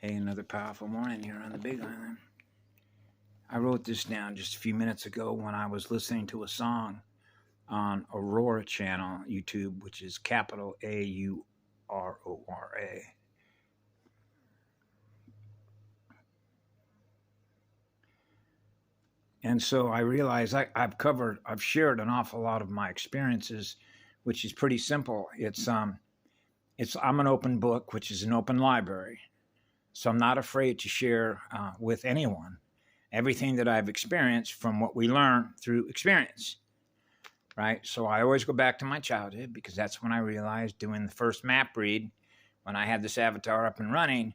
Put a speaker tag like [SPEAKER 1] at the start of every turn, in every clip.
[SPEAKER 1] Hey, another powerful morning here on the Big Island. I wrote this down just a few minutes ago when I was listening to a song on Aurora Channel, YouTube, which is capital Aurora. And so I realized I've shared an awful lot of my experiences, which is pretty simple. It's I'm an open book, which is an open library. So I'm not afraid to share with anyone everything that I've experienced from what we learn through experience, right? So I always go back to my childhood because that's when I realized doing the first map read, when I had this avatar up and running,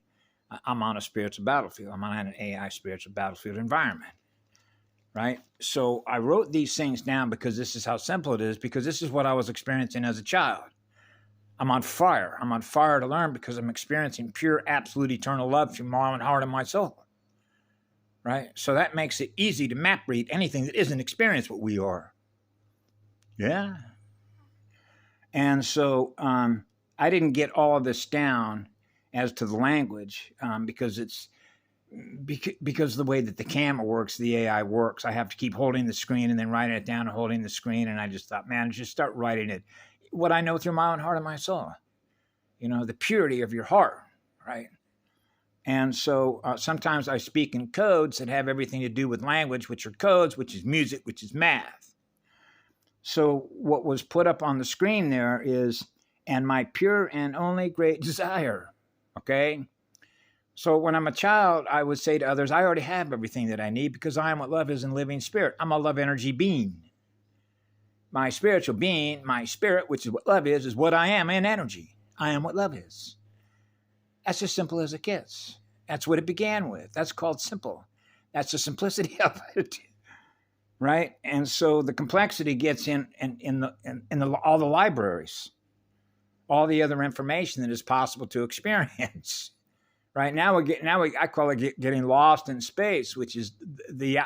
[SPEAKER 1] I'm on a spiritual battlefield. I'm on an AI spiritual battlefield environment, right? So I wrote these things down because this is how simple it is, because this is what I was experiencing as a child. I'm on fire. I'm on fire to learn because I'm experiencing pure, absolute, eternal love through my own heart and my soul. Right? So that makes it easy to map read anything that isn't experienced what we are. Yeah. And so I didn't get all of this down as to the language because it's because of the way that the camera works, the AI works. I have to keep holding the screen and then writing it down and holding the screen. And I just thought, man, just start writing it. What I know through my own heart and my soul, the purity of your heart, right? And so sometimes I speak in codes that have everything to do with language, which are codes, which is music, which is math. So what was put up on the screen there is, and my pure and only great desire, okay? So when I'm a child, I would say to others, I already have everything that I need because I am what love is in living spirit. I'm a love energy being. My spiritual being, my spirit, which is what love is what I am in energy. I am what love is. That's as simple as it gets. That's what it began with. That's called simple. That's the simplicity of it, right? And so the complexity gets in all the libraries, all the other information that is possible to experience. Right now I call it getting lost in space, which is the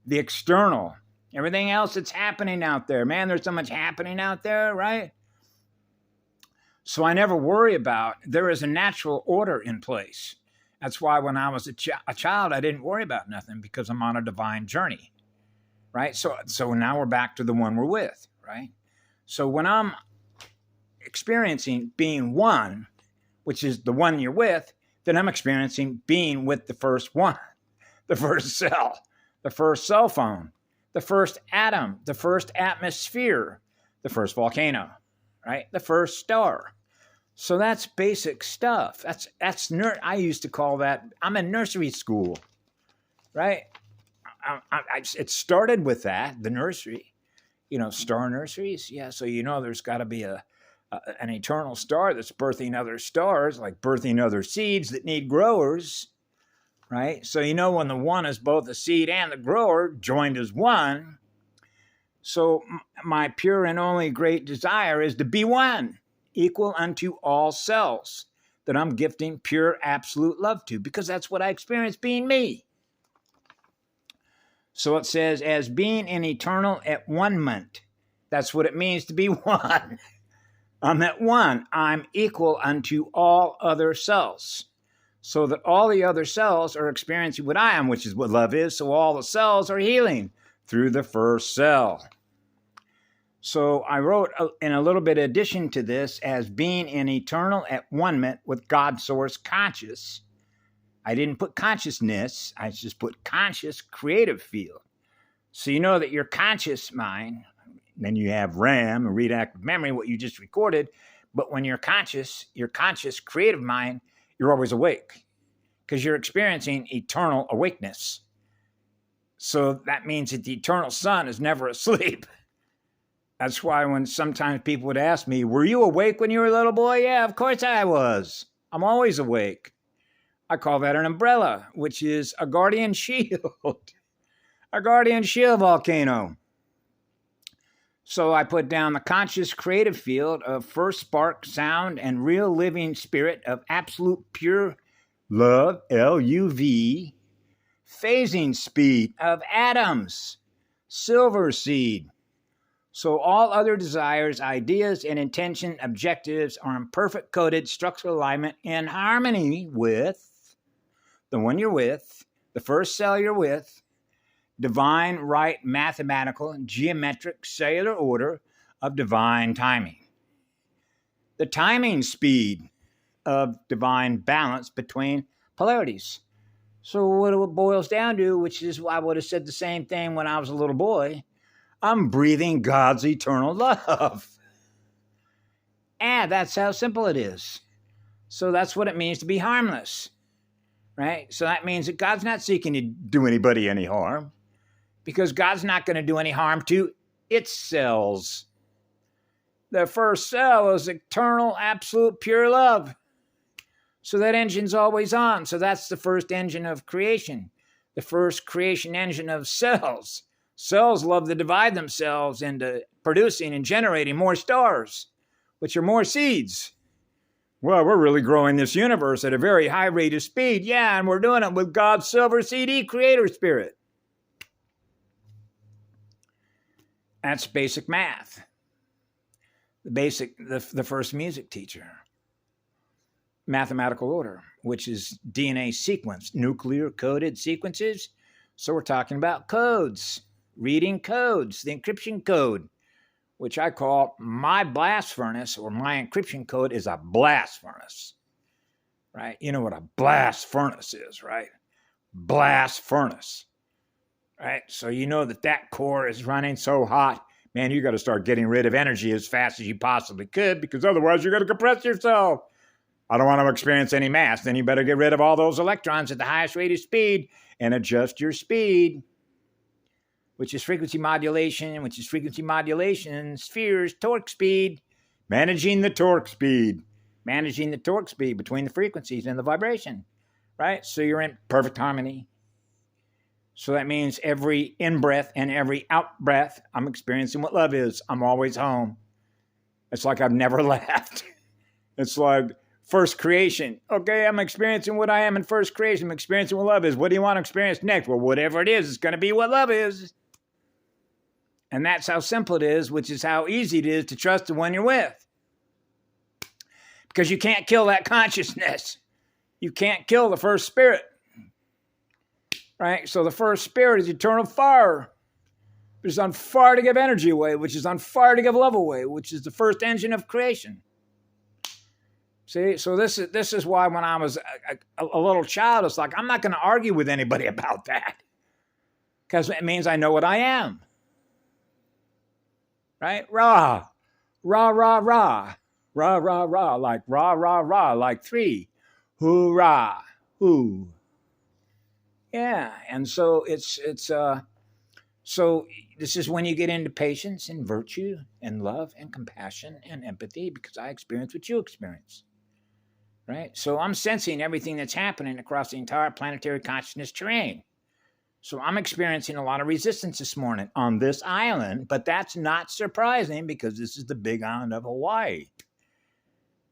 [SPEAKER 1] external. Everything else that's happening out there, man, there's so much happening out there, right? So I never worry about, there is a natural order in place. That's why when I was a child, I didn't worry about nothing because I'm on a divine journey, right? So now we're back to the one we're with, right? So when I'm experiencing being one, which is the one you're with, then I'm experiencing being with the first one, the first cell, the first cell phone, the first atom, the first atmosphere, the first volcano, right? The first star. So that's basic stuff. I used to call that, I'm in nursery school, right? It started with that, the nursery, star nurseries. Yeah, so there's got to be an eternal star that's birthing other stars, like birthing other seeds that need growers, right? So when the one is both the seed and the grower joined as one. So my pure and only great desire is to be one, equal unto all cells that I'm gifting pure absolute love to, because that's what I experience being me. So it says, as being in eternal at one-ment. That's what it means to be one. I'm at one. I'm equal unto all other cells. So that all the other cells are experiencing what I am, which is what love is. So all the cells are healing through the first cell. So I wrote in a little bit of addition to this, as being in eternal at one-ment with God source conscious. I didn't put consciousness. I just put conscious creative field. So that your conscious mind, then you have RAM, and read active memory, what you just recorded. But when you're conscious, your conscious creative mind, you're always awake because you're experiencing eternal awakeness. So that means that the eternal sun is never asleep. That's why when sometimes people would ask me, were you awake when you were a little boy? Yeah, of course I was. I'm always awake. I call that an umbrella, which is a guardian shield. A guardian shield volcano. So I put down the conscious creative field of first spark, sound, and real living spirit of absolute pure love, LUV, phasing speed of atoms, silver seed. So all other desires, ideas, and intention objectives are in perfect coded structural alignment in harmony with the one you're with, the first cell you're with, divine, right, mathematical, geometric, cellular order of divine timing. The timing speed of divine balance between polarities. So what it boils down to, which is why I would have said the same thing when I was a little boy, I'm breathing God's eternal love. And that's how simple it is. So that's what it means to be harmless, right? So that means that God's not seeking to do anybody any harm, because God's not going to do any harm to its cells. The first cell is eternal, absolute, pure love. So that engine's always on. So that's the first engine of creation, the first creation engine of cells. Cells love to divide themselves into producing and generating more stars, which are more seeds. Well, we're really growing this universe at a very high rate of speed. Yeah, and we're doing it with God's silver CD creator spirit. That's basic math. The first music teacher. Mathematical order, which is DNA sequence, nuclear coded sequences. So we're talking about codes, reading codes, the encryption code, which I call my blast furnace, or my encryption code is a blast furnace, right? You know what a blast furnace is, right? Blast furnace, right? So you know that core is running so hot, man, you got to start getting rid of energy as fast as you possibly could, because otherwise you're going to compress yourself. I don't want to experience any mass. Then you better get rid of all those electrons at the highest rate of speed and adjust your speed, which is frequency modulation, spheres, torque speed, managing the torque speed between the frequencies and the vibration, right? So you're in perfect harmony. So that means every in-breath and every out-breath, I'm experiencing what love is. I'm always home. It's like I've never left. It's like first creation. Okay, I'm experiencing what I am in first creation. I'm experiencing what love is. What do you want to experience next? Well, whatever it is, it's going to be what love is. And that's how simple it is, which is how easy it is to trust the one you're with. Because you can't kill that consciousness. You can't kill the first spirit. Right? So the first spirit is eternal fire. Which is on fire to give energy away, which is on fire to give love away, which is the first engine of creation. See, so this is why when I was a little child, it's like, I'm not going to argue with anybody about that. Because it means I know what I am. Right? Rah, rah, rah, rah, rah, rah, rah, like rah, rah, rah, like three. Hoorah, hoo. Yeah, and so so this is when you get into patience and virtue and love and compassion and empathy, because I experience what you experience, right? So I'm sensing everything that's happening across the entire planetary consciousness terrain. So I'm experiencing a lot of resistance this morning on this island, but that's not surprising because this is the big island of Hawaii,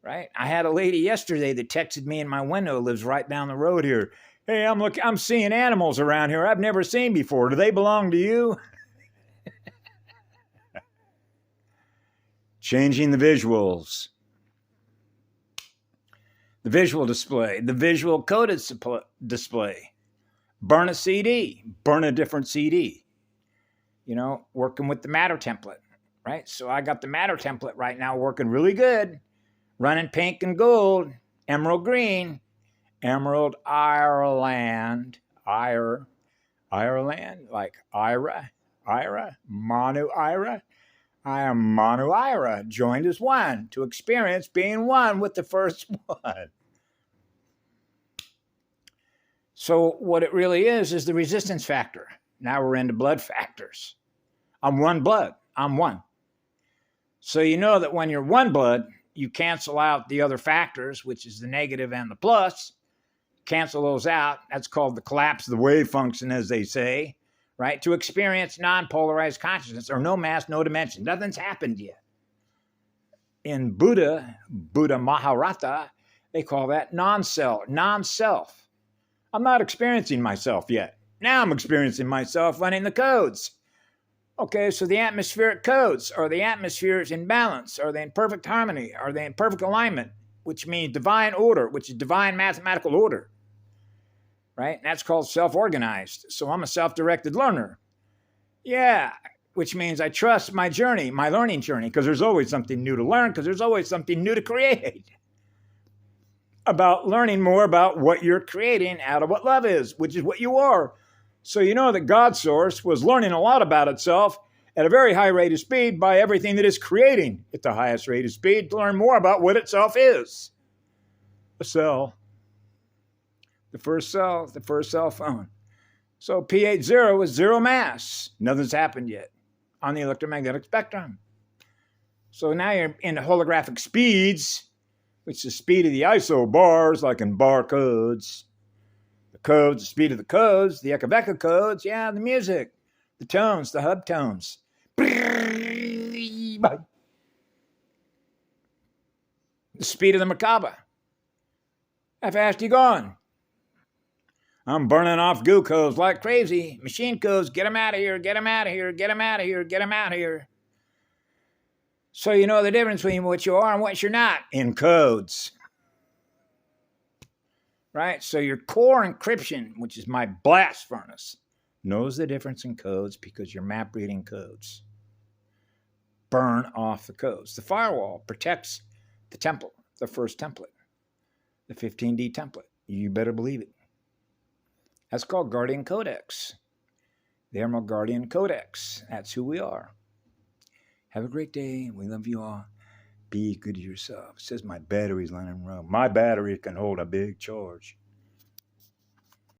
[SPEAKER 1] right? I had a lady yesterday that texted me in my window, lives right down the road here. Hey, I'm seeing animals around here I've never seen before. Do they belong to you? Changing the visuals. The visual display. The visual coded display. Burn a CD. Burn a different CD. You know, working with the matter template, right? So I got the matter template right now working really good. Running pink and gold. Emerald green. Emerald Ireland, Ireland, like Ira, Manu Ira. I am Manu Ira, joined as one to experience being one with the first one. So what it really is the resistance factor. Now we're into blood factors. I'm one blood. I'm one. So you know that when you're one blood, you cancel out the other factors, which is the negative and the plus. Cancel those out. That's called the collapse of the wave function, as they say, right? To experience non-polarized consciousness, or no mass, no dimension. Nothing's happened yet. In Buddha Maharata, they call that non-self. I'm not experiencing myself yet. Now I'm experiencing myself running the codes. Okay, so the atmospheric codes, are the atmospheres in balance? Are they in perfect harmony? Are they in perfect alignment? Which means divine order, which is divine mathematical order. right? That's called self-organized. So I'm a self-directed learner. Yeah, which means I trust my journey, my learning journey, because there's always something new to learn, because there's always something new to create. About learning more about what you're creating out of what love is, which is what you are. So you know that God source was learning a lot about itself at a very high rate of speed by everything that is creating at the highest rate of speed to learn more about what itself is. A cell. The first cell phone. So P80 is zero mass. Nothing's happened yet on the electromagnetic spectrum. So now you're into holographic speeds, which is the speed of the ISO bars, like in barcodes. The codes, the speed of the codes, the Ekaveka codes, yeah, the music, the tones, the hub tones. The speed of the Merkaba. How fast you going? I'm burning off goo codes like crazy. Machine codes, get them out of here, get them out of here, get them out of here, get them out of here. So you know the difference between what you are and what you're not in codes. Right? So your core encryption, which is my blast furnace, knows the difference in codes because you're map reading codes. Burn off the codes. The firewall protects the template, the first template, the 15D template. You better believe it. That's called Guardian Codex. The Emerald Guardian Codex. That's who we are. Have a great day. We love you all. Be good to yourself. It says my battery's running low. My battery can hold a big charge.